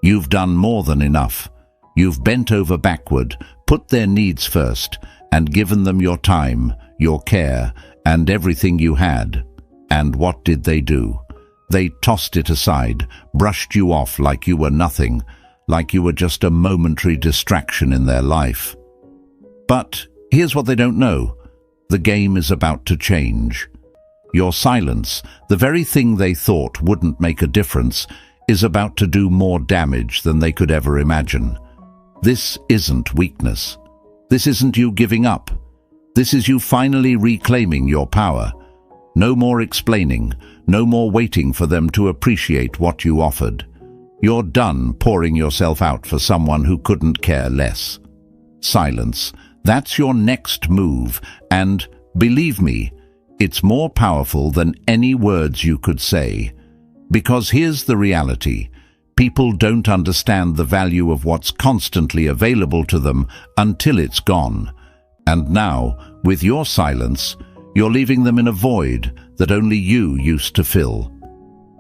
You've done more than enough. You've bent over backward, put their needs first, and given them your time, your care, and everything you had. And what did they do? They tossed it aside, brushed you off like you were nothing, like you were just a momentary distraction in their life. But here's what they don't know. The game is about to change. Your silence, the very thing they thought wouldn't make a difference, is about to do more damage than they could ever imagine. This isn't weakness. This isn't you giving up. This is you finally reclaiming your power. No more explaining, no more waiting for them to appreciate what you offered. You're done pouring yourself out for someone who couldn't care less. Silence, that's your next move, and believe me, it's more powerful than any words you could say. Because here's the reality. People don't understand the value of what's constantly available to them until it's gone. And now, with your silence, you're leaving them in a void that only you used to fill.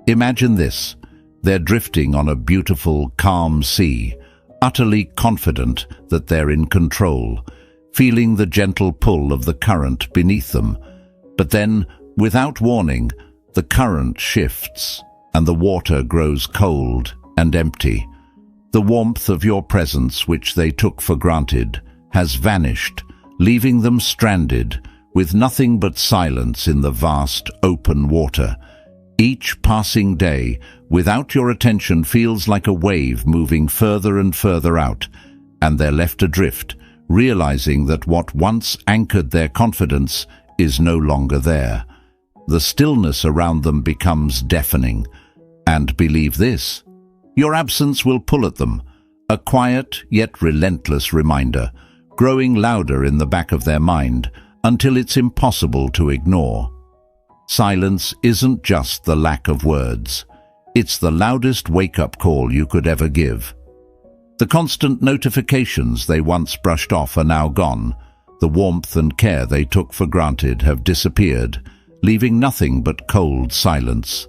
Imagine this. They're drifting on a beautiful, calm sea, utterly confident that they're in control, feeling the gentle pull of the current beneath them. But then, without warning, the current shifts, and the water grows cold and empty. The warmth of your presence, which they took for granted, has vanished, leaving them stranded, with nothing but silence in the vast, open water. Each passing day, without your attention, feels like a wave moving further and further out, and they're left adrift, realizing that what once anchored their confidence is no longer there. The stillness around them becomes deafening. And believe this, your absence will pull at them, a quiet yet relentless reminder, growing louder in the back of their mind until it's impossible to ignore. Silence isn't just the lack of words. It's the loudest wake-up call you could ever give. The constant notifications they once brushed off are now gone. The warmth and care they took for granted have disappeared, leaving nothing but cold silence.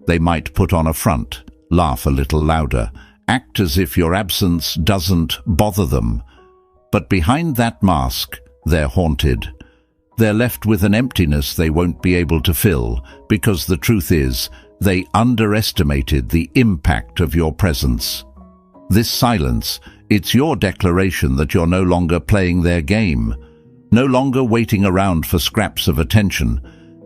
They might put on a front, laugh a little louder, act as if your absence doesn't bother them. But behind that mask, they're haunted. They're left with an emptiness they won't be able to fill, because the truth is, they underestimated the impact of your presence. This silence, it's your declaration that you're no longer playing their game, no longer waiting around for scraps of attention.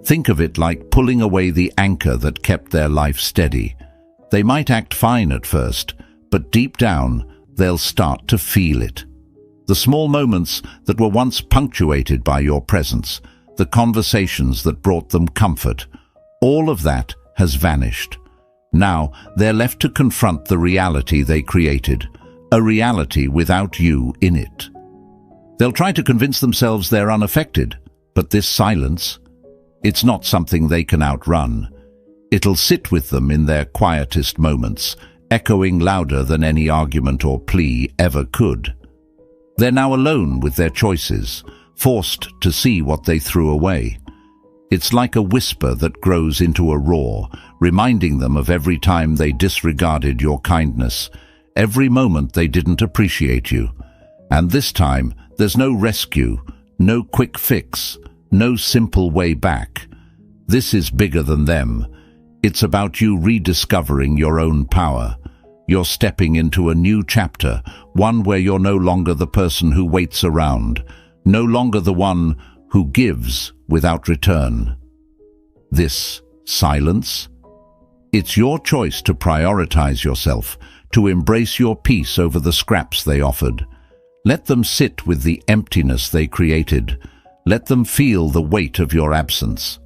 Think of it like pulling away the anchor that kept their life steady. They might act fine at first, but deep down, they'll start to feel it. The small moments that were once punctuated by your presence, the conversations that brought them comfort, all of that has vanished. Now, they're left to confront the reality they created, a reality without you in it. They'll try to convince themselves they're unaffected, but this silence, it's not something they can outrun. It'll sit with them in their quietest moments, echoing louder than any argument or plea ever could. They're now alone with their choices, forced to see what they threw away. It's like a whisper that grows into a roar, reminding them of every time they disregarded your kindness, every moment they didn't appreciate you. And this time, there's no rescue, no quick fix, no simple way back. This is bigger than them. It's about you rediscovering your own power. You're stepping into a new chapter, one where you're no longer the person who waits around, no longer the one who gives without return. This silence? It's your choice to prioritize yourself, to embrace your peace over the scraps they offered. Let them sit with the emptiness they created. Let them feel the weight of your absence.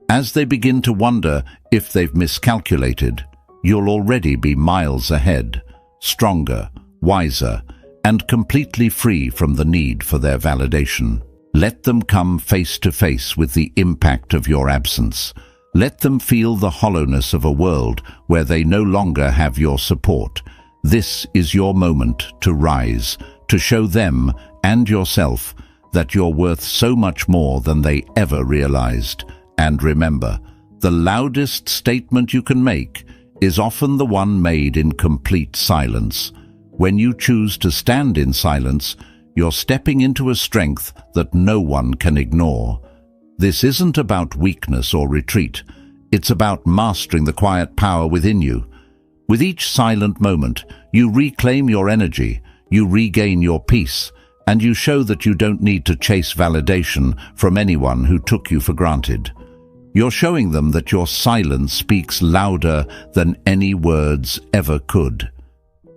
As they begin to wonder if they've miscalculated, you'll already be miles ahead, stronger, wiser, and completely free from the need for their validation. Let them come face to face with the impact of your absence. Let them feel the hollowness of a world where they no longer have your support. This is your moment to rise, to show them and yourself that you're worth so much more than they ever realized. And remember, the loudest statement you can make is often the one made in complete silence. When you choose to stand in silence, you're stepping into a strength that no one can ignore. This isn't about weakness or retreat. It's about mastering the quiet power within you. With each silent moment, you reclaim your energy, you regain your peace, and you show that you don't need to chase validation from anyone who took you for granted. You're showing them that your silence speaks louder than any words ever could.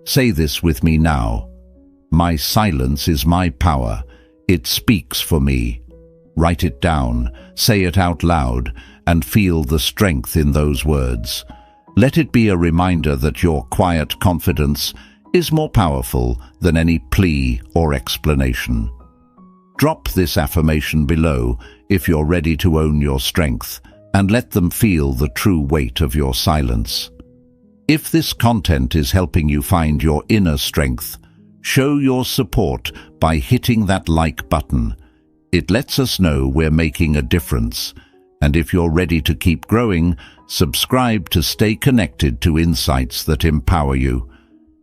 Say this with me now. My silence is my power. It speaks for me. Write it down, say it out loud, and feel the strength in those words. Let it be a reminder that your quiet confidence is more powerful than any plea or explanation. Drop this affirmation below if you're ready to own your strength, and let them feel the true weight of your silence. If this content is helping you find your inner strength, show your support by hitting that like button. It lets us know we're making a difference. And if you're ready to keep growing, subscribe to stay connected to insights that empower you.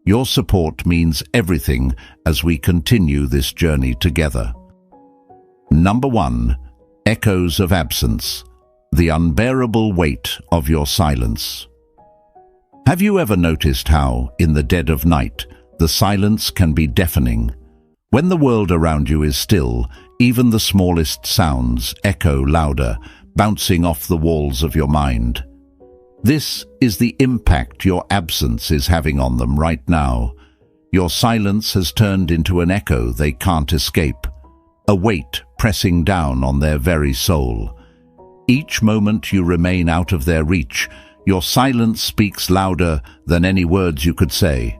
Your support means everything as we continue this journey together. Number 1. Echoes of absence. The unbearable weight of your silence. Have you ever noticed how, in the dead of night, the silence can be deafening? When the world around you is still, even the smallest sounds echo louder, bouncing off the walls of your mind. This is the impact your absence is having on them right now. Your silence has turned into an echo they can't escape, a weight pressing down on their very soul. Each moment you remain out of their reach, your silence speaks louder than any words you could say.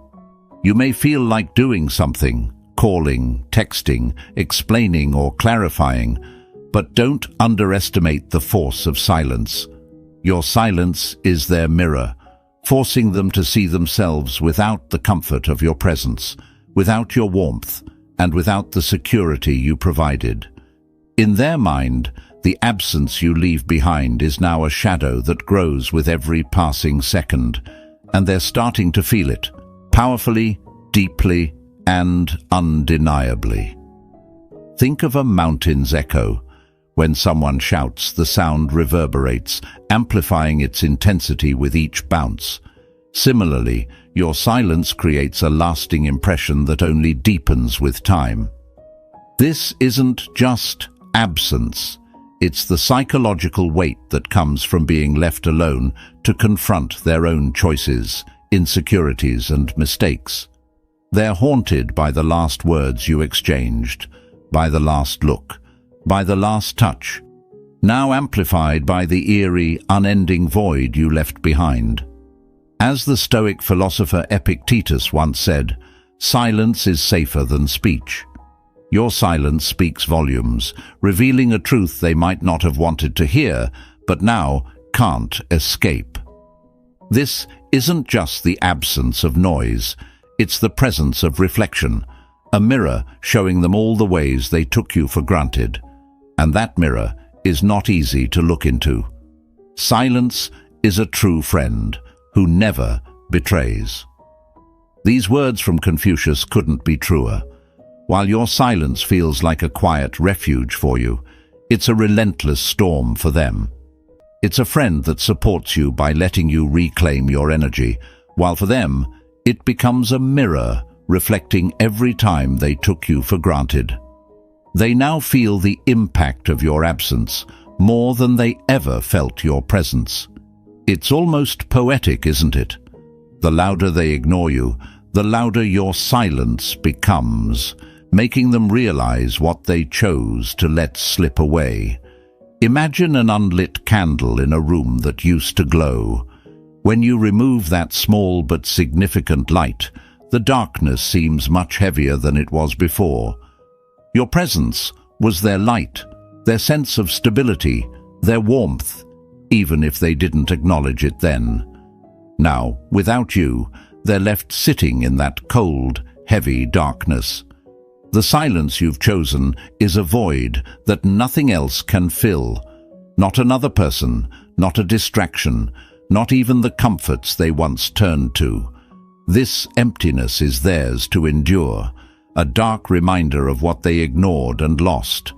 You may feel like doing something, calling, texting, explaining, or clarifying, but don't underestimate the force of silence. Your silence is their mirror, forcing them to see themselves without the comfort of your presence, without your warmth, and without the security you provided. In their mind, the absence you leave behind is now a shadow that grows with every passing second, and they're starting to feel it, powerfully, deeply, and undeniably. Think of a mountain's echo. When someone shouts, the sound reverberates, amplifying its intensity with each bounce. Similarly, your silence creates a lasting impression that only deepens with time. This isn't just absence. It's the psychological weight that comes from being left alone to confront their own choices, insecurities, and mistakes. They're haunted by the last words you exchanged, by the last look, by the last touch, now amplified by the eerie, unending void you left behind. As the Stoic philosopher Epictetus once said, "Silence is safer than speech." Your silence speaks volumes, revealing a truth they might not have wanted to hear, but now can't escape. This isn't just the absence of noise, it's the presence of reflection, a mirror showing them all the ways they took you for granted. And that mirror is not easy to look into. Silence is a true friend who never betrays. These words from Confucius couldn't be truer. While your silence feels like a quiet refuge for you, it's a relentless storm for them. It's a friend that supports you by letting you reclaim your energy, while for them, it becomes a mirror reflecting every time they took you for granted. They now feel the impact of your absence more than they ever felt your presence. It's almost poetic, isn't it? The louder they ignore you, the louder your silence becomes, making them realize what they chose to let slip away. Imagine an unlit candle in a room that used to glow. When you remove that small but significant light, the darkness seems much heavier than it was before. Your presence was their light, their sense of stability, their warmth, even if they didn't acknowledge it then. Now, without you, they're left sitting in that cold, heavy darkness. The silence you've chosen is a void that nothing else can fill. Not another person, not a distraction, not even the comforts they once turned to. This emptiness is theirs to endure, a dark reminder of what they ignored and lost.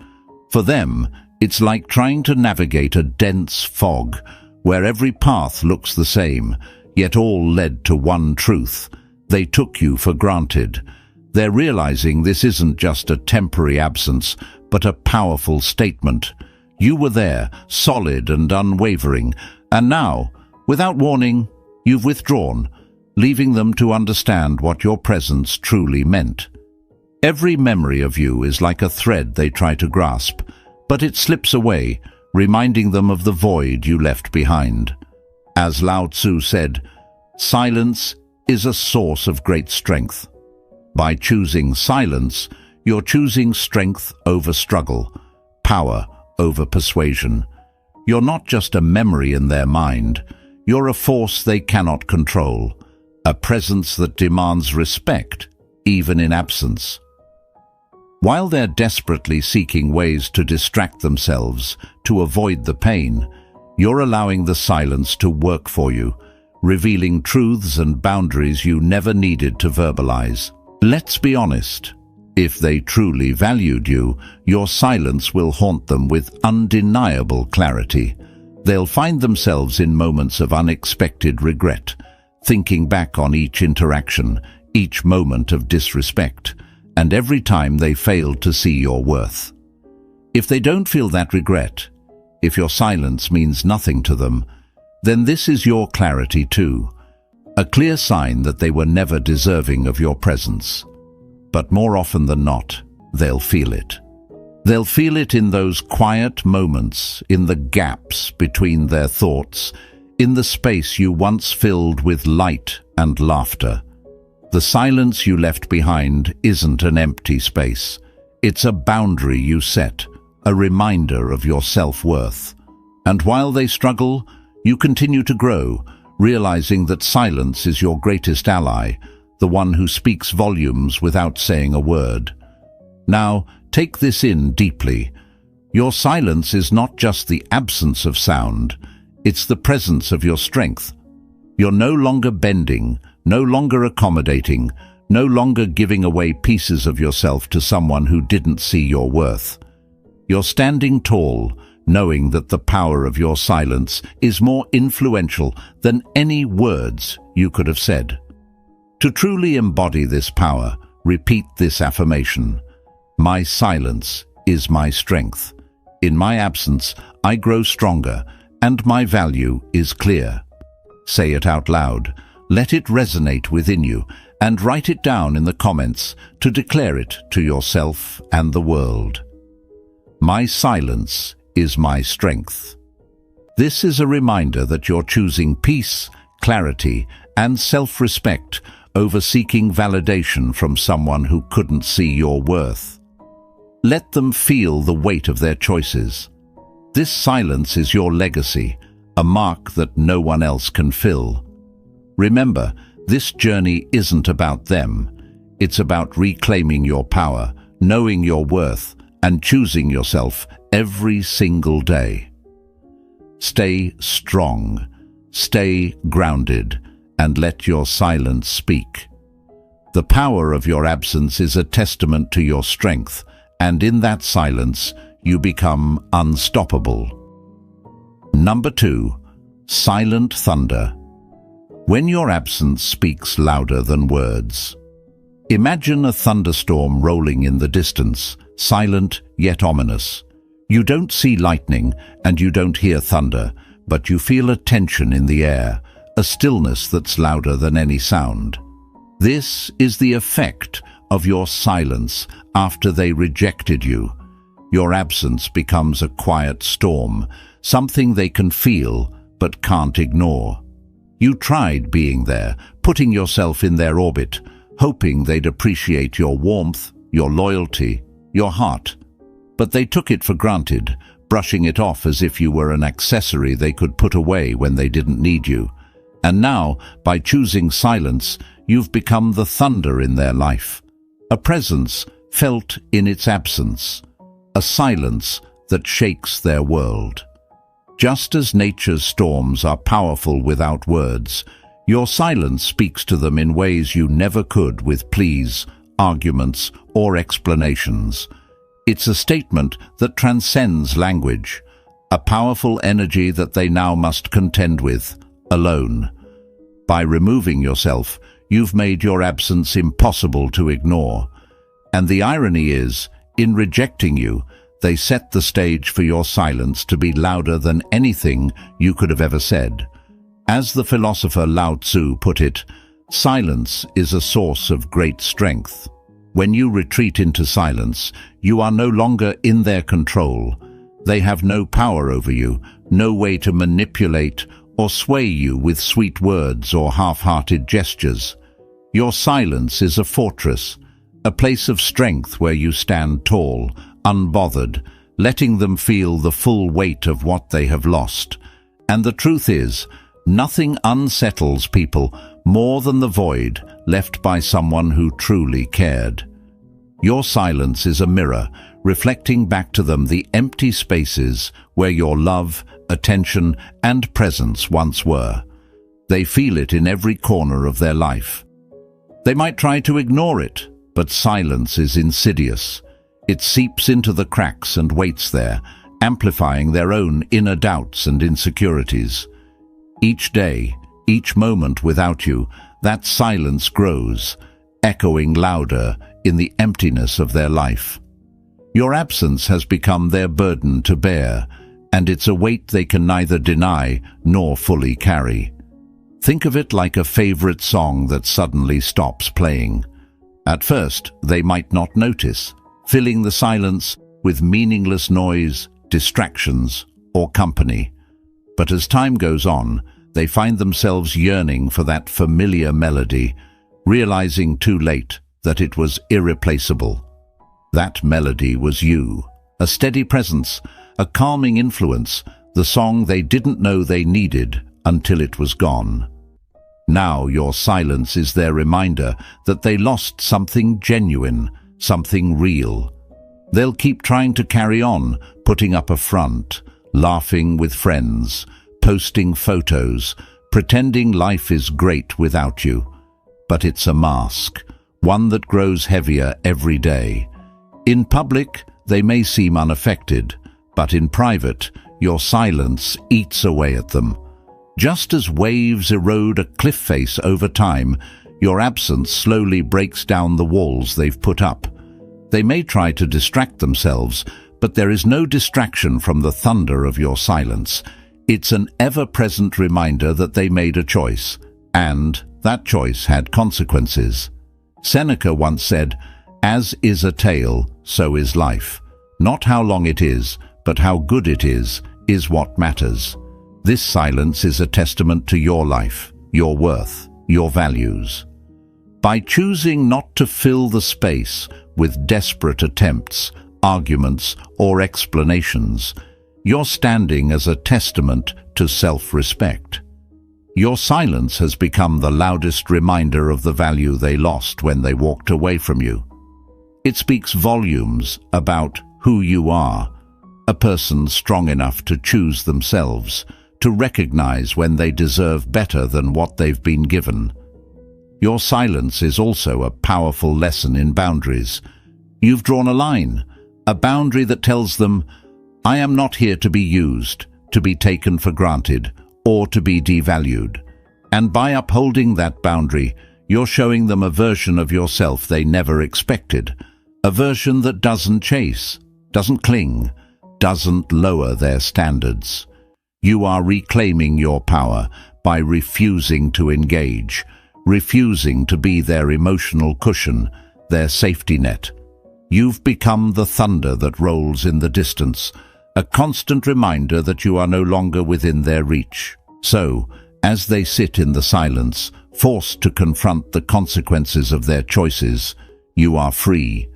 For them, it's like trying to navigate a dense fog, where every path looks the same, yet all led to one truth. They took you for granted. They're realizing this isn't just a temporary absence, but a powerful statement. You were there, solid and unwavering, and now, without warning, you've withdrawn, leaving them to understand what your presence truly meant. Every memory of you is like a thread they try to grasp, but it slips away, reminding them of the void you left behind. As Lao Tzu said, silence is a source of great strength. By choosing silence, you're choosing strength over struggle, power over persuasion. You're not just a memory in their mind, you're a force they cannot control, a presence that demands respect, even in absence. While they're desperately seeking ways to distract themselves, to avoid the pain, you're allowing the silence to work for you, revealing truths and boundaries you never needed to verbalize. Let's be honest. If they truly valued you, your silence will haunt them with undeniable clarity. They'll find themselves in moments of unexpected regret, thinking back on each interaction, each moment of disrespect, and every time they failed to see your worth. If they don't feel that regret, if your silence means nothing to them, then this is your clarity too, a clear sign that they were never deserving of your presence. But more often than not, they'll feel it. They'll feel it in those quiet moments, in the gaps between their thoughts, in the space you once filled with light and laughter. The silence you left behind isn't an empty space. It's a boundary you set, a reminder of your self-worth. And while they struggle, you continue to grow, realizing that silence is your greatest ally, the one who speaks volumes without saying a word. Now, take this in deeply. Your silence is not just the absence of sound, it's the presence of your strength. You're no longer bending, no longer accommodating, no longer giving away pieces of yourself to someone who didn't see your worth. You're standing tall, knowing that the power of your silence is more influential than any words you could have said. To truly embody this power, repeat this affirmation. My silence is my strength. In my absence, I grow stronger, and my value is clear. Say it out loud, let it resonate within you, and write it down in the comments to declare it to yourself and the world. My silence is my strength. This is a reminder that you're choosing peace, clarity, and self-respect over seeking validation from someone who couldn't see your worth. Let them feel the weight of their choices. This silence is your legacy, a mark that no one else can fill. Remember, this journey isn't about them. It's about reclaiming your power, knowing your worth, and choosing yourself every single day. Stay strong, stay grounded, and let your silence speak. The power of your absence is a testament to your strength, and in that silence, you become unstoppable. Number 2, silent thunder. When your absence speaks louder than words. Imagine a thunderstorm rolling in the distance, silent yet ominous. You don't see lightning and you don't hear thunder, but you feel a tension in the air, a stillness that's louder than any sound. This is the effect of your silence after they rejected you. Your absence becomes a quiet storm, something they can feel but can't ignore. You tried being there, putting yourself in their orbit, hoping they'd appreciate your warmth, your loyalty, your heart. But they took it for granted, brushing it off as if you were an accessory they could put away when they didn't need you. And now, by choosing silence, you've become the thunder in their life. A presence felt in its absence. A silence that shakes their world. Just as nature's storms are powerful without words, your silence speaks to them in ways you never could with pleas, arguments, or explanations. It's a statement that transcends language, a powerful energy that they now must contend with, alone. By removing yourself, you've made your absence impossible to ignore. And the irony is, in rejecting you, they set the stage for your silence to be louder than anything you could have ever said. As the philosopher Lao Tzu put it, silence is a source of great strength. When you retreat into silence, you are no longer in their control. They have no power over you, no way to manipulate or sway you with sweet words or half-hearted gestures. Your silence is a fortress, a place of strength where you stand tall, unbothered, letting them feel the full weight of what they have lost. And the truth is, nothing unsettles people more than the void left by someone who truly cared. Your silence is a mirror, reflecting back to them the empty spaces where your love, attention, and presence once were. They feel it in every corner of their life. They might try to ignore it, but silence is insidious. It seeps into the cracks and waits there, amplifying their own inner doubts and insecurities. Each day, each moment without you, that silence grows, echoing louder in the emptiness of their life. Your absence has become their burden to bear, and it's a weight they can neither deny nor fully carry. Think of it like a favorite song that suddenly stops playing. At first, they might not notice, filling the silence with meaningless noise, distractions, or company. But as time goes on, they find themselves yearning for that familiar melody, realizing too late that it was irreplaceable. That melody was you, a steady presence, a calming influence, the song they didn't know they needed until it was gone. Now your silence is their reminder that they lost something genuine, something real. They'll keep trying to carry on, putting up a front, laughing with friends, posting photos, pretending life is great without you. But it's a mask, one that grows heavier every day. In public, they may seem unaffected, but in private, your silence eats away at them. Just as waves erode a cliff face over time, your absence slowly breaks down the walls they've put up. They may try to distract themselves, but there is no distraction from the thunder of your silence. It's an ever-present reminder that they made a choice, and that choice had consequences. Seneca once said, "As is a tale, so is life. Not how long it is, but how good it is what matters." This silence is a testament to your life, your worth, your values. By choosing not to fill the space with desperate attempts, arguments, or explanations, you're standing as a testament to self-respect. Your silence has become the loudest reminder of the value they lost when they walked away from you. It speaks volumes about who you are, a person strong enough to choose themselves, to recognize when they deserve better than what they've been given. Your silence is also a powerful lesson in boundaries. You've drawn a line, a boundary that tells them, "I am not here to be used, to be taken for granted, or to be devalued." And by upholding that boundary, you're showing them a version of yourself they never expected, a version that doesn't chase, doesn't cling, doesn't lower their standards. You are reclaiming your power by refusing to engage, refusing to be their emotional cushion, their safety net. You've become the thunder that rolls in the distance, a constant reminder that you are no longer within their reach. So, as they sit in the silence, forced to confront the consequences of their choices, you are free.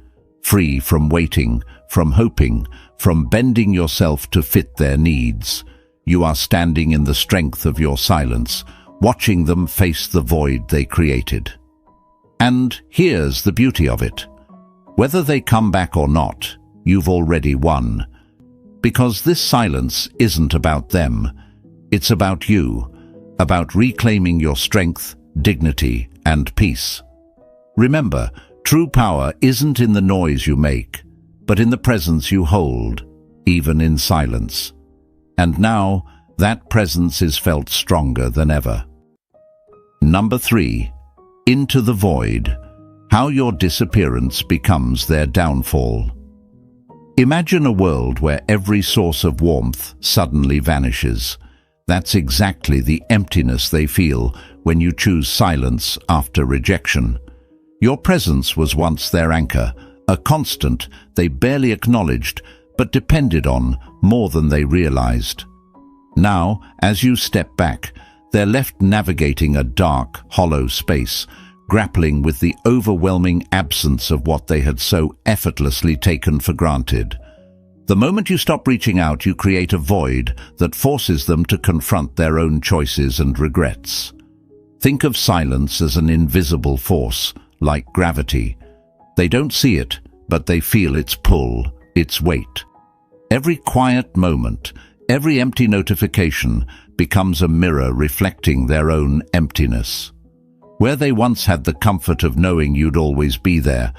Free from waiting, from hoping, from bending yourself to fit their needs. You are standing in the strength of your silence, watching them face the void they created. And here's the beauty of it. Whether they come back or not, you've already won. Because this silence isn't about them. It's about you, about reclaiming your strength, dignity, and peace. Remember, true power isn't in the noise you make, but in the presence you hold, even in silence. And now, that presence is felt stronger than ever. Number 3. Into the void. How your disappearance becomes their downfall. Imagine a world where every source of warmth suddenly vanishes. That's exactly the emptiness they feel when you choose silence after rejection. Your presence was once their anchor, a constant they barely acknowledged but depended on more than they realized. Now, as you step back, they're left navigating a dark, hollow space, grappling with the overwhelming absence of what they had so effortlessly taken for granted. The moment you stop reaching out, you create a void that forces them to confront their own choices and regrets. Think of silence as an invisible force, like gravity. They don't see it, but they feel its pull, its weight. Every quiet moment, every empty notification becomes a mirror reflecting their own emptiness. Where they once had the comfort of knowing you'd always be there,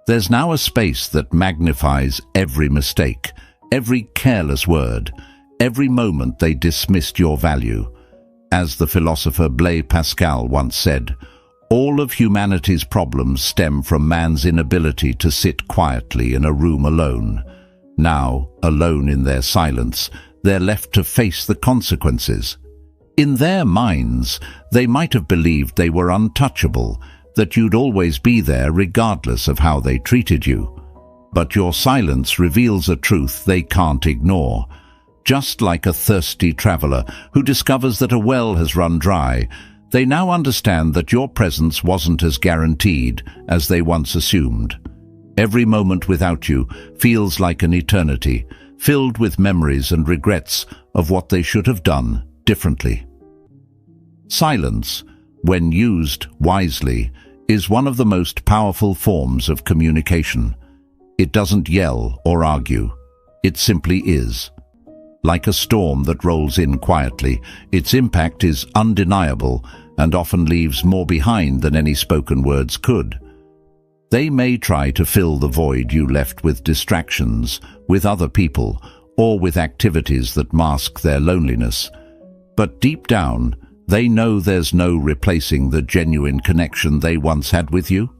there's now a space that magnifies every mistake, every careless word, every moment they dismissed your value. As the philosopher Blaise Pascal once said, all of humanity's problems stem from man's inability to sit quietly in a room alone. Now, alone in their silence, they're left to face the consequences. In their minds, they might have believed they were untouchable, that you'd always be there regardless of how they treated you. But your silence reveals a truth they can't ignore. Just like a thirsty traveler who discovers that a well has run dry, they now understand that your presence wasn't as guaranteed as they once assumed. Every moment without you feels like an eternity, filled with memories and regrets of what they should have done differently. Silence, when used wisely, is one of the most powerful forms of communication. It doesn't yell or argue. It simply is. Like a storm that rolls in quietly, its impact is undeniable and often leaves more behind than any spoken words could. They may try to fill the void you left with distractions, with other people, or with activities that mask their loneliness. But deep down, they know there's no replacing the genuine connection they once had with you.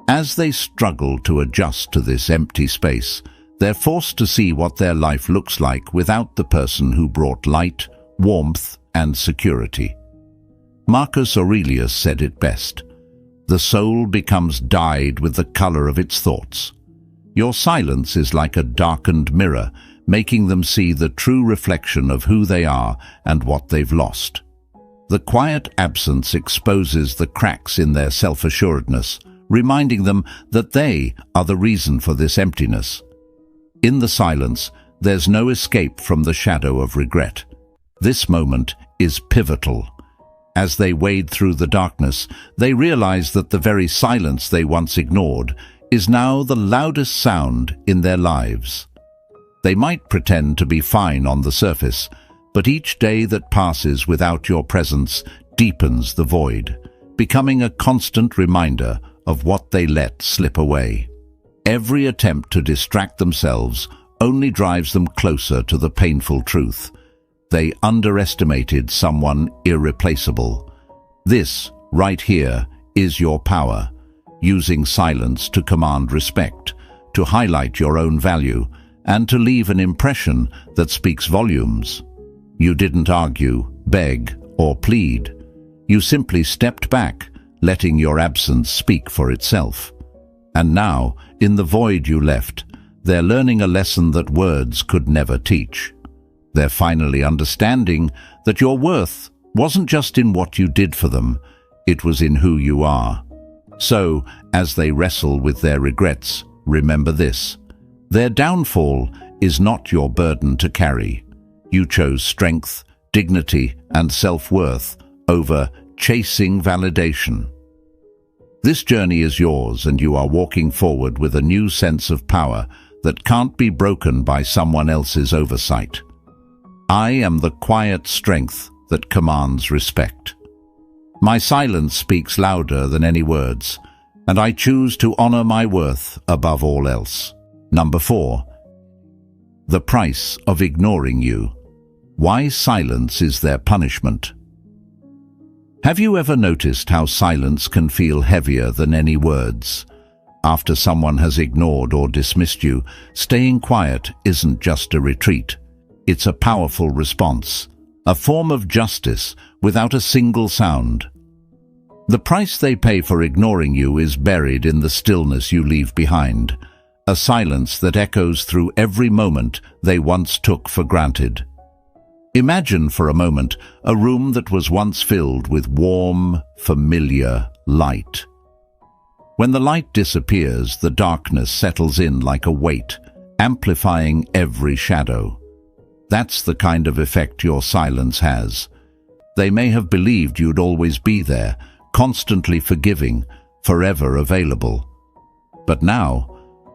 As they struggle to adjust to this empty space, they're forced to see what their life looks like without the person who brought light, warmth, and security. Marcus Aurelius said it best: "The soul becomes dyed with the color of its thoughts." Your silence is like a darkened mirror, making them see the true reflection of who they are and what they've lost. The quiet absence exposes the cracks in their self-assuredness, reminding them that they are the reason for this emptiness. In the silence, there's no escape from the shadow of regret. This moment is pivotal. As they wade through the darkness, they realize that the very silence they once ignored is now the loudest sound in their lives. They might pretend to be fine on the surface, but each day that passes without your presence deepens the void, becoming a constant reminder of what they let slip away. Every attempt to distract themselves only drives them closer to the painful truth. They underestimated someone irreplaceable. This, right here, is your power, using silence to command respect, to highlight your own value, and to leave an impression that speaks volumes. You didn't argue, beg, or plead. You simply stepped back, letting your absence speak for itself. And now, in the void you left, they're learning a lesson that words could never teach. They're finally understanding that your worth wasn't just in what you did for them, it was in who you are. So, as they wrestle with their regrets, remember this: their downfall is not your burden to carry. You chose strength, dignity, and self-worth over chasing validation. This journey is yours, and you are walking forward with a new sense of power that can't be broken by someone else's oversight. I am the quiet strength that commands respect. My silence speaks louder than any words, and I choose to honor my worth above all else. Number 4. The price of ignoring you. Why silence is their punishment. Have you ever noticed how silence can feel heavier than any words? After someone has ignored or dismissed you, staying quiet isn't just a retreat. It's a powerful response, a form of justice without a single sound. The price they pay for ignoring you is buried in the stillness you leave behind, a silence that echoes through every moment they once took for granted. Imagine for a moment a room that was once filled with warm, familiar light. When the light disappears, the darkness settles in like a weight, amplifying every shadow. That's the kind of effect your silence has. They may have believed you'd always be there, constantly forgiving, forever available. But now,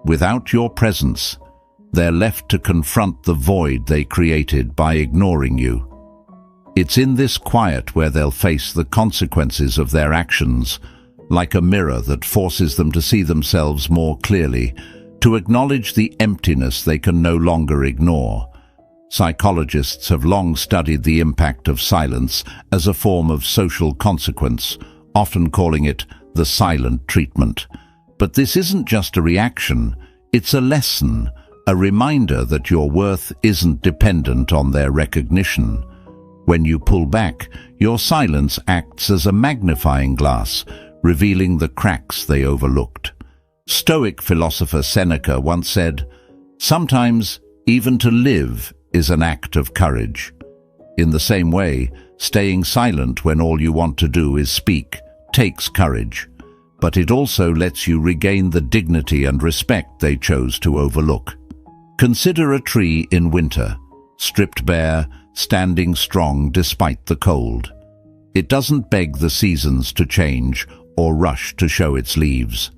without your presence, they're left to confront the void they created by ignoring you. It's in this quiet where they'll face the consequences of their actions, like a mirror that forces them to see themselves more clearly, to acknowledge the emptiness they can no longer ignore. Psychologists have long studied the impact of silence as a form of social consequence, often calling it the silent treatment. But this isn't just a reaction, it's a lesson, a reminder that your worth isn't dependent on their recognition. When you pull back, your silence acts as a magnifying glass, revealing the cracks they overlooked. Stoic philosopher Seneca once said, "Sometimes even to live is an act of courage." In the same way, staying silent when all you want to do is speak takes courage, but it also lets you regain the dignity and respect they chose to overlook. Consider a tree in winter, stripped bare, standing strong despite the cold. It doesn't beg the seasons to change or rush to show its leaves.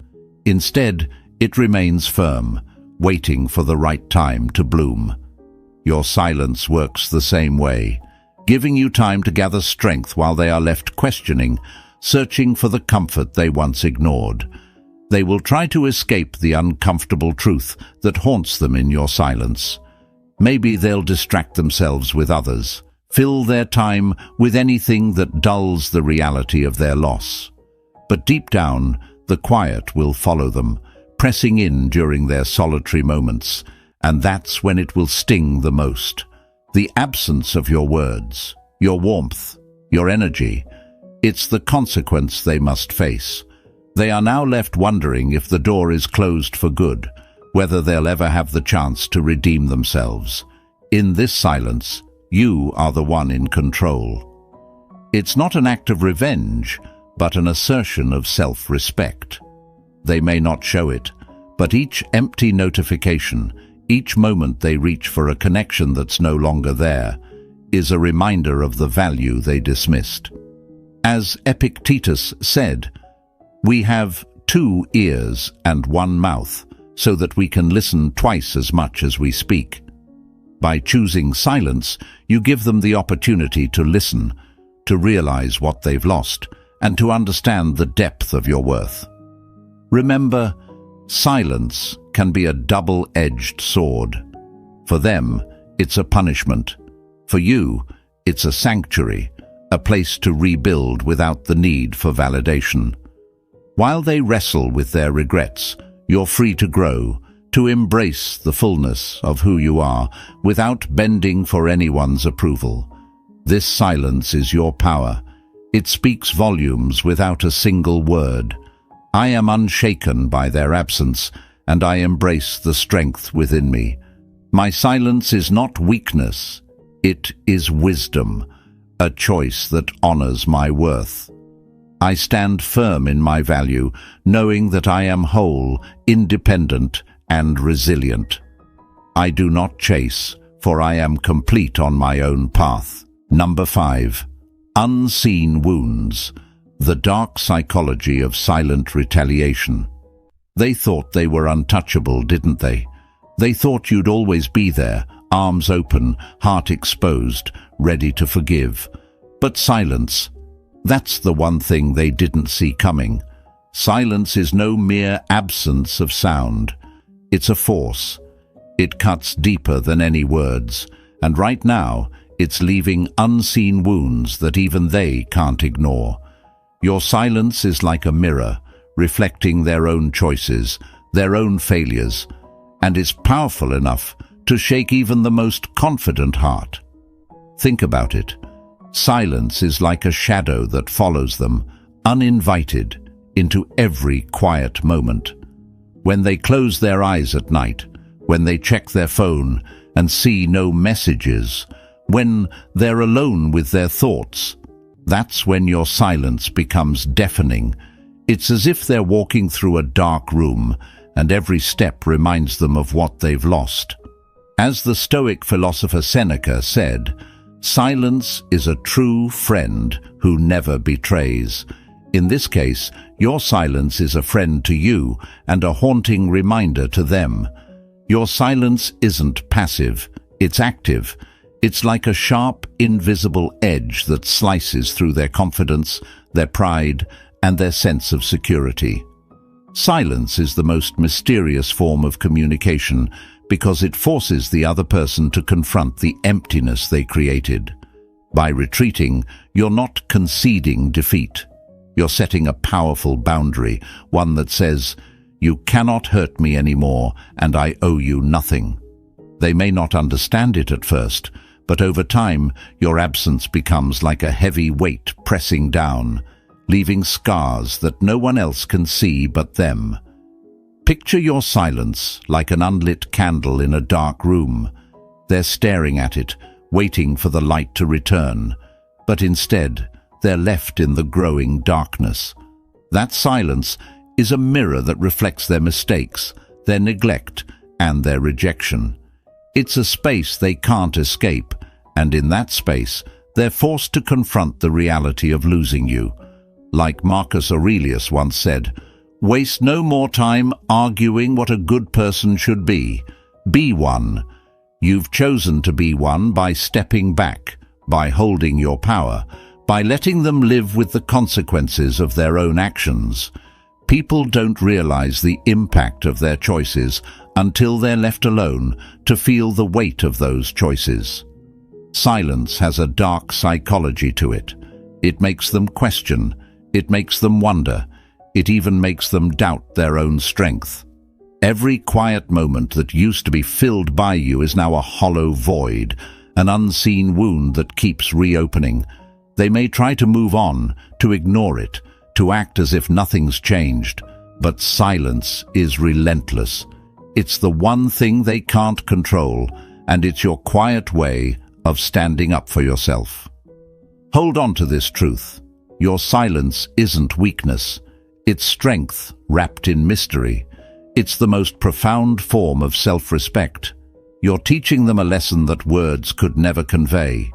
Instead, it remains firm, waiting for the right time to bloom. Your silence works the same way, giving you time to gather strength while they are left questioning, searching for the comfort they once ignored. They will try to escape the uncomfortable truth that haunts them in your silence. Maybe they'll distract themselves with others, fill their time with anything that dulls the reality of their loss. But deep down, the quiet will follow them, pressing in during their solitary moments, and that's when it will sting the most. The absence of your words, your warmth, your energy, it's the consequence they must face. They are now left wondering if the door is closed for good, whether they'll ever have the chance to redeem themselves. In this silence, you are the one in control. It's not an act of revenge, but an assertion of self-respect. They may not show it, but each empty notification, each moment they reach for a connection that's no longer there, is a reminder of the value they dismissed. As Epictetus said, "We have 2 ears and 1 mouth, so that we can listen twice as much as we speak." By choosing silence, you give them the opportunity to listen, to realize what they've lost, and to understand the depth of your worth. Remember, silence can be a double-edged sword. For them, it's a punishment. For you, it's a sanctuary, a place to rebuild without the need for validation. While they wrestle with their regrets, you're free to grow, to embrace the fullness of who you are without bending for anyone's approval. This silence is your power. It speaks volumes without a single word. I am unshaken by their absence, and I embrace the strength within me. My silence is not weakness, it is wisdom, a choice that honors my worth. I stand firm in my value, knowing that I am whole, independent, and resilient. I do not chase, for I am complete on my own path. Number 5. Unseen wounds. The dark psychology of silent retaliation. They thought they were untouchable, didn't they? They thought you'd always be there, arms open, heart exposed, ready to forgive. But silence, that's the one thing they didn't see coming. Silence is no mere absence of sound. It's a force. It cuts deeper than any words, and right now, it's leaving unseen wounds that even they can't ignore. Your silence is like a mirror, reflecting their own choices, their own failures, and is powerful enough to shake even the most confident heart. Think about it. Silence is like a shadow that follows them, uninvited, into every quiet moment. When they close their eyes at night, when they check their phone and see no messages, when they're alone with their thoughts, that's when your silence becomes deafening. It's as if they're walking through a dark room, and every step reminds them of what they've lost. As the Stoic philosopher Seneca said, silence is a true friend who never betrays. In this case, your silence is a friend to you and a haunting reminder to them. Your silence isn't passive, it's active. It's like a sharp, invisible edge that slices through their confidence, their pride, and their sense of security. Silence is the most mysterious form of communication because it forces the other person to confront the emptiness they created. By retreating, you're not conceding defeat. You're setting a powerful boundary, one that says, "You cannot hurt me anymore, and I owe you nothing." They may not understand it at first, but over time, your absence becomes like a heavy weight pressing down, leaving scars that no one else can see but them. Picture your silence like an unlit candle in a dark room. They're staring at it, waiting for the light to return, but instead, they're left in the growing darkness. That silence is a mirror that reflects their mistakes, their neglect, and their rejection. It's a space they can't escape, and in that space, they're forced to confront the reality of losing you. Like Marcus Aurelius once said, "Waste no more time arguing what a good person should be. Be one." You've chosen to be one by stepping back, by holding your power, by letting them live with the consequences of their own actions. People don't realize the impact of their choices until they're left alone to feel the weight of those choices. Silence has a dark psychology to it. It makes them question. It makes them wonder. It even makes them doubt their own strength. Every quiet moment that used to be filled by you is now a hollow void, an unseen wound that keeps reopening. They may try to move on, to ignore it, to act as if nothing's changed, but silence is relentless. It's the one thing they can't control, and it's your quiet way of standing up for yourself. Hold on to this truth. Your silence isn't weakness. It's strength wrapped in mystery. It's the most profound form of self-respect. You're teaching them a lesson that words could never convey.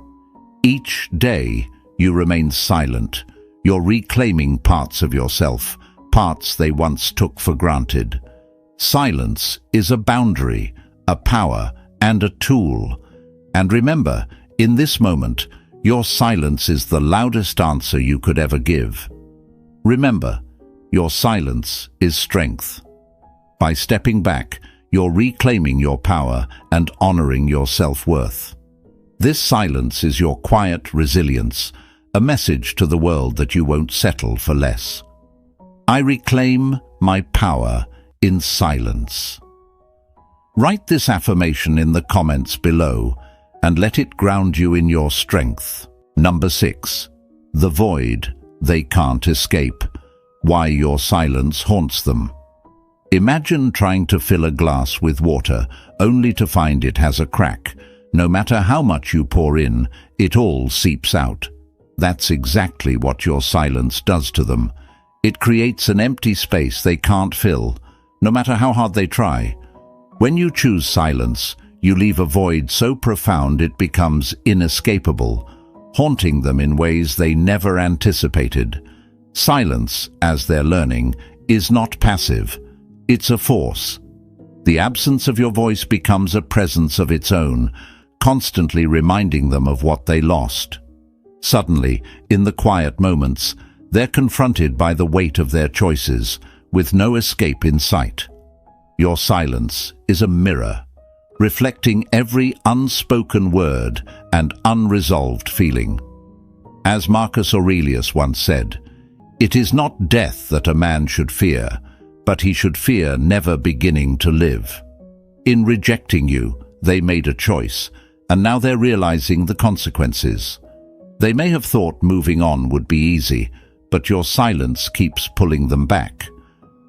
Each day, you remain silent. You're reclaiming parts of yourself, parts they once took for granted. Silence is a boundary, a power, and a tool. And remember, in this moment, your silence is the loudest answer you could ever give. Remember, your silence is strength. By stepping back, you're reclaiming your power and honoring your self-worth. This silence is your quiet resilience, a message to the world that you won't settle for less. I reclaim my power in silence. Write this affirmation in the comments below and let it ground you in your strength. Number 6. The void they can't escape. Why your silence haunts them. Imagine trying to fill a glass with water, only to find it has a crack. No matter how much you pour in, it all seeps out. That's exactly what your silence does to them. It creates an empty space they can't fill, no matter how hard they try. When you choose silence, you leave a void so profound it becomes inescapable, haunting them in ways they never anticipated. Silence, as they're learning, is not passive. It's a force. The absence of your voice becomes a presence of its own, constantly reminding them of what they lost. Suddenly, in the quiet moments, they're confronted by the weight of their choices, with no escape in sight. Your silence is a mirror, reflecting every unspoken word and unresolved feeling. As Marcus Aurelius once said, "It is not death that a man should fear, but he should fear never beginning to live." In rejecting you, they made a choice, and now they're realizing the consequences. They may have thought moving on would be easy, but your silence keeps pulling them back.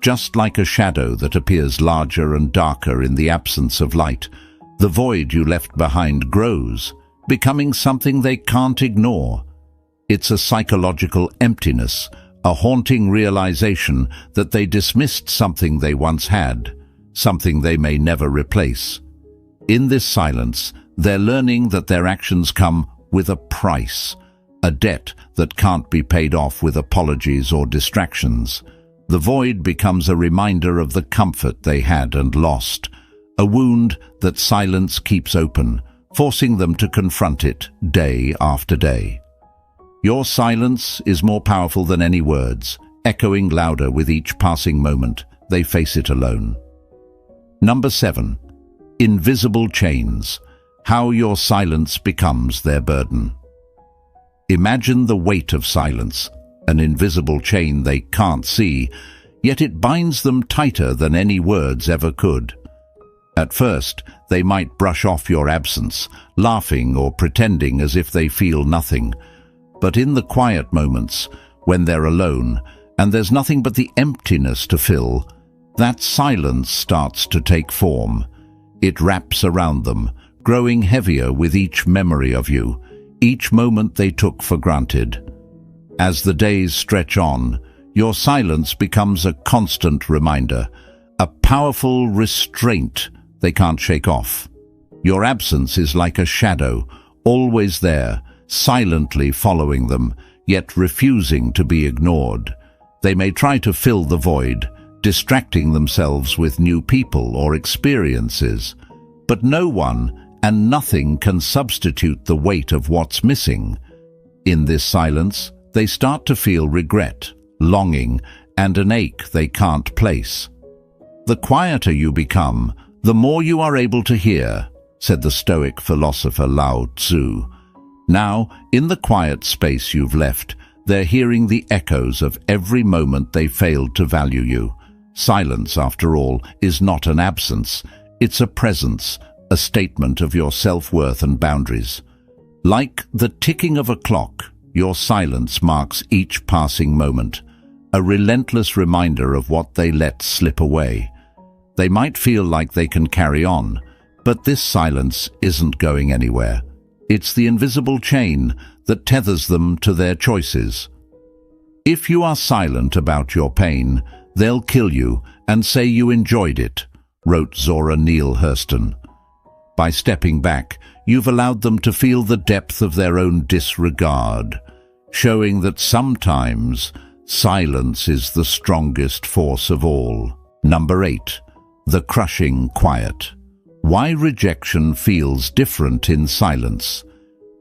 Just like a shadow that appears larger and darker in the absence of light, the void you left behind grows, becoming something they can't ignore. It's a psychological emptiness, a haunting realization that they dismissed something they once had, something they may never replace. In this silence, they're learning that their actions come with a price, a debt that can't be paid off with apologies or distractions. The void becomes a reminder of the comfort they had and lost, a wound that silence keeps open, forcing them to confront it day after day. Your silence is more powerful than any words, echoing louder with each passing moment. They face it alone. Number 7. Invisible chains. How your silence becomes their burden. Imagine the weight of silence, an invisible chain they can't see, yet it binds them tighter than any words ever could. At first, they might brush off your absence, laughing or pretending as if they feel nothing. But in the quiet moments, when they're alone, and there's nothing but the emptiness to fill, that silence starts to take form. It wraps around them, growing heavier with each memory of you, each moment they took for granted. As the days stretch on, your silence becomes a constant reminder, a powerful restraint they can't shake off. Your absence is like a shadow, always there, silently following them, yet refusing to be ignored. They may try to fill the void, distracting themselves with new people or experiences, but no one and nothing can substitute the weight of what's missing. In this silence, they start to feel regret, longing, and an ache they can't place. The quieter you become, the more you are able to hear, said the Stoic philosopher Lao Tzu. Now, in the quiet space you've left, they're hearing the echoes of every moment they failed to value you. Silence, after all, is not an absence. It's a presence, a statement of your self-worth and boundaries. Like the ticking of a clock, your silence marks each passing moment, a relentless reminder of what they let slip away. They might feel like they can carry on, but this silence isn't going anywhere. It's the invisible chain that tethers them to their choices. If you are silent about your pain, they'll kill you and say you enjoyed it, wrote Zora Neale Hurston. By stepping back, you've allowed them to feel the depth of their own disregard, showing that sometimes silence is the strongest force of all. Number 8. The crushing quiet. Why rejection feels different in silence.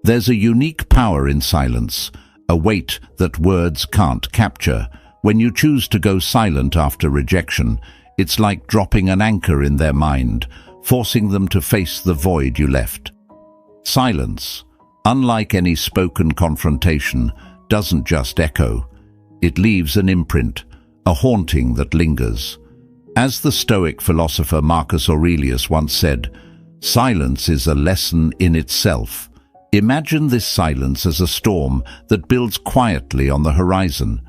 There's a unique power in silence, a weight that words can't capture. When you choose to go silent after rejection, it's like dropping an anchor in their mind, forcing them to face the void you left. Silence, unlike any spoken confrontation, doesn't just echo. It leaves an imprint, a haunting that lingers. As the Stoic philosopher Marcus Aurelius once said, silence is a lesson in itself. Imagine this silence as a storm that builds quietly on the horizon.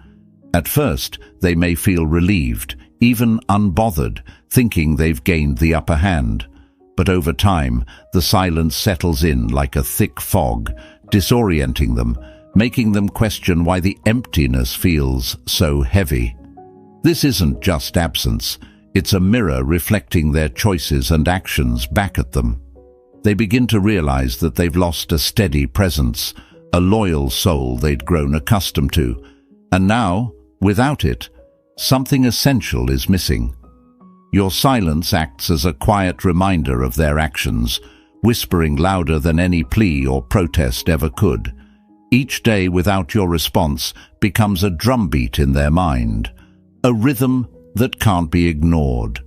At first, they may feel relieved, even unbothered, thinking they've gained the upper hand. But over time, the silence settles in like a thick fog, disorienting them, making them question why the emptiness feels so heavy. This isn't just absence. It's a mirror reflecting their choices and actions back at them. They begin to realize that they've lost a steady presence, a loyal soul they'd grown accustomed to. And now, without it, something essential is missing. Your silence acts as a quiet reminder of their actions, whispering louder than any plea or protest ever could. Each day without your response becomes a drumbeat in their mind, a rhythm that can't be ignored.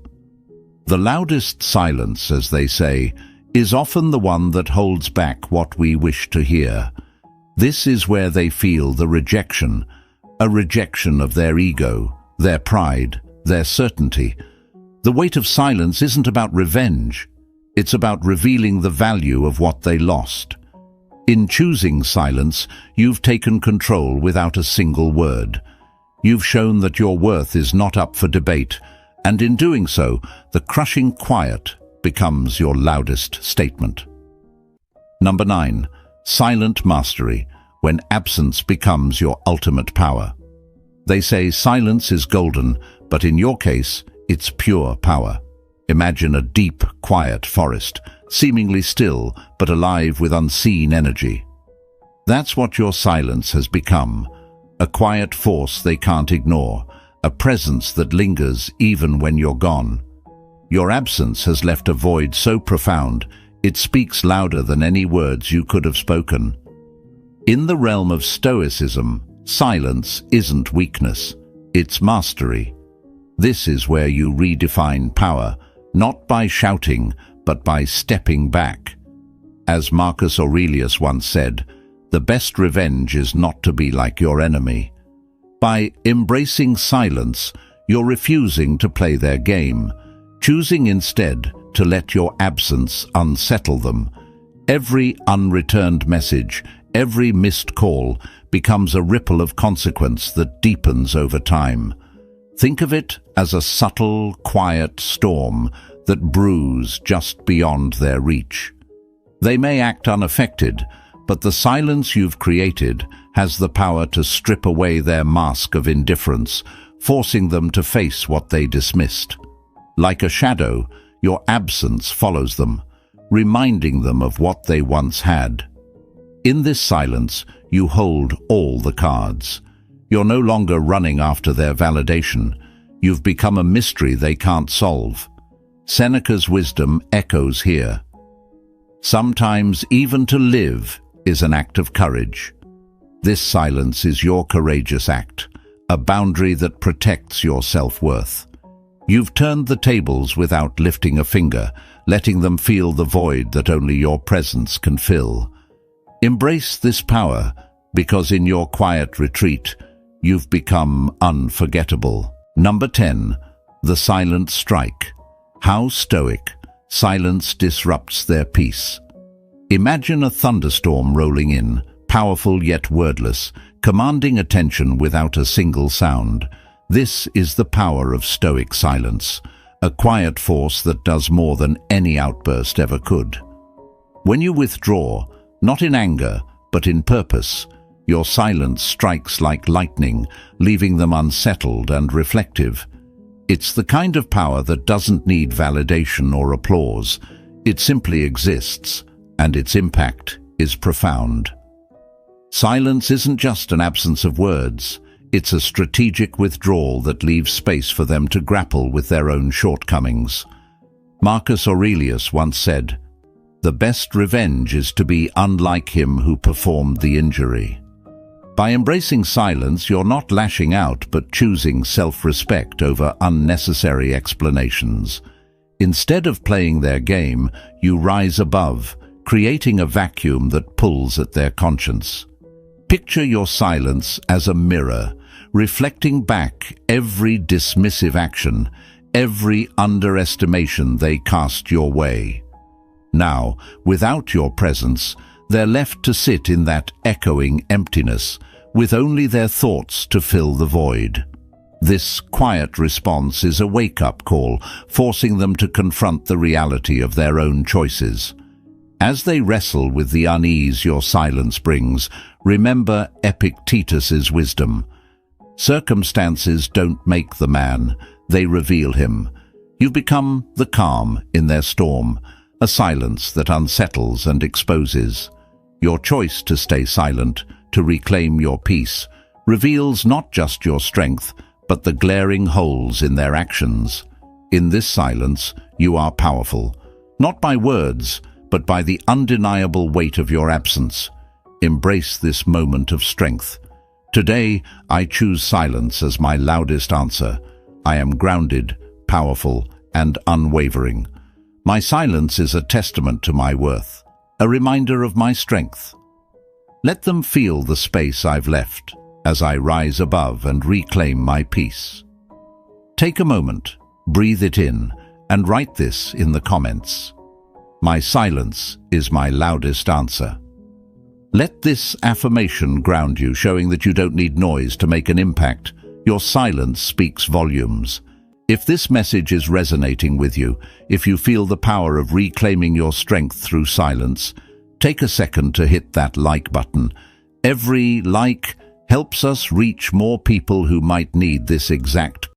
The loudest silence, as they say, is often the one that holds back what we wish to hear. This is where they feel the rejection, a rejection of their ego, their pride, their certainty. The weight of silence isn't about revenge. It's about revealing the value of what they lost. In choosing silence, you've taken control without a single word. You've shown that your worth is not up for debate, and in doing so, the crushing quiet becomes your loudest statement. Number 9. Silent mastery, when absence becomes your ultimate power. They say silence is golden, but in your case, it's pure power. Imagine a deep, quiet forest, seemingly still, but alive with unseen energy. That's what your silence has become, a quiet force they can't ignore, a presence that lingers even when you're gone. Your absence has left a void so profound, it speaks louder than any words you could have spoken. In the realm of Stoicism, silence isn't weakness, it's mastery. This is where you redefine power, not by shouting, but by stepping back. As Marcus Aurelius once said, the best revenge is not to be like your enemy. By embracing silence, you're refusing to play their game, choosing instead to let your absence unsettle them. Every unreturned message, every missed call becomes a ripple of consequence that deepens over time. Think of it as a subtle, quiet storm that brews just beyond their reach. They may act unaffected, but the silence you've created has the power to strip away their mask of indifference, forcing them to face what they dismissed. Like a shadow, your absence follows them, reminding them of what they once had. In this silence, you hold all the cards. You're no longer running after their validation. You've become a mystery they can't solve. Seneca's wisdom echoes here. Sometimes even to live is an act of courage. This silence is your courageous act, a boundary that protects your self-worth. You've turned the tables without lifting a finger, letting them feel the void that only your presence can fill. Embrace this power, because in your quiet retreat, you've become unforgettable. Number 10. The silent strike. How stoic, silence disrupts their peace. Imagine a thunderstorm rolling in, powerful yet wordless, commanding attention without a single sound. This is the power of stoic silence, a quiet force that does more than any outburst ever could. When you withdraw, not in anger, but in purpose, your silence strikes like lightning, leaving them unsettled and reflective. It's the kind of power that doesn't need validation or applause. It simply exists, and its impact is profound. Silence isn't just an absence of words. It's a strategic withdrawal that leaves space for them to grapple with their own shortcomings. Marcus Aurelius once said, "The best revenge is to be unlike him who performed the injury." By embracing silence, you're not lashing out but choosing self-respect over unnecessary explanations. Instead of playing their game, you rise above, creating a vacuum that pulls at their conscience. Picture your silence as a mirror, reflecting back every dismissive action, every underestimation they cast your way. Now, without your presence, they're left to sit in that echoing emptiness, with only their thoughts to fill the void. This quiet response is a wake-up call, forcing them to confront the reality of their own choices. As they wrestle with the unease your silence brings, remember Epictetus's wisdom. Circumstances don't make the man, they reveal him. You've become the calm in their storm, a silence that unsettles and exposes. Your choice to stay silent, to reclaim your peace, reveals not just your strength, but the glaring holes in their actions. In this silence, you are powerful, not by words, but by the undeniable weight of your absence. Embrace this moment of strength. Today, I choose silence as my loudest answer. I am grounded, powerful, and unwavering. My silence is a testament to my worth, a reminder of my strength. Let them feel the space I've left as I rise above and reclaim my peace. Take a moment, breathe it in, and write this in the comments. My silence is my loudest answer. Let this affirmation ground you, showing that you don't need noise to make an impact. Your silence speaks volumes. If this message is resonating with you, if you feel the power of reclaiming your strength through silence, take a second to hit that like button. Every like helps us reach more people who might need this exact